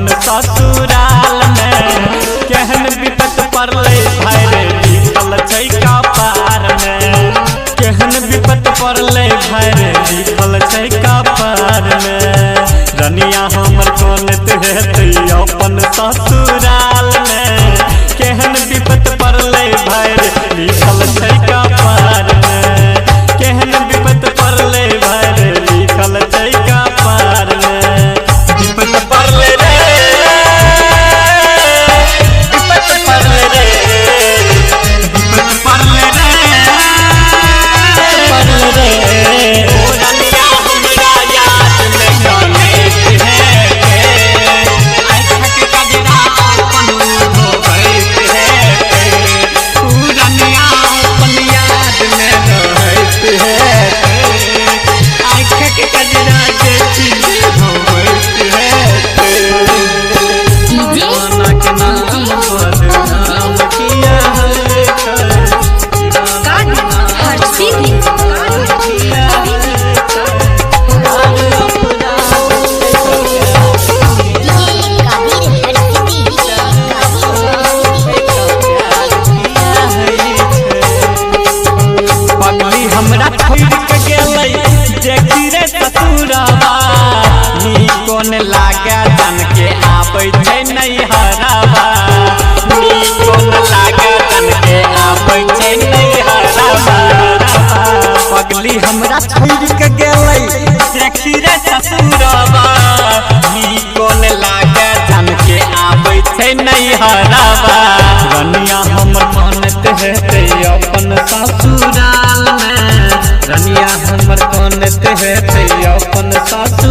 अपन ससुराल में केहन विपत पड़ले भाई रे लिखल छै कपार में केहन विपत पड़ले भाई रे लिखल छै कपार में रनिया हमर कोनत हेतै अपन ससुराल में केहन विपत पड़ले भाई रे लिखल छै कपार में केहन विपत पड़ले भाई रे लिखल छै कपार में विपत पड़ले रे विपत पड़ले रे विपत पड़ले रे ओ रनिया हमरा याद में कनेत है आँख के कजरा अपन होइत है ओ रनिया अपन याद में रहत है आँख के कजरा देखी होइत है दीवाना के नाम बदनाम किया है हर सीधी पगली हमरा छोड़ के गेलै देखी रे ससुरवा नी कोन लागे तन के आबै छै नैहरवा नी कोन लागे तन के आबै छै नैहरवा पगली हमरा छोड़ के गेलै देखी रे ससुरवा नी कोन लागे तन के आबै छै नैहरवा रनिया हमर मानत हेतै अपन ससुराल में रनिया हमर कोनत हेतै अपन ससुराल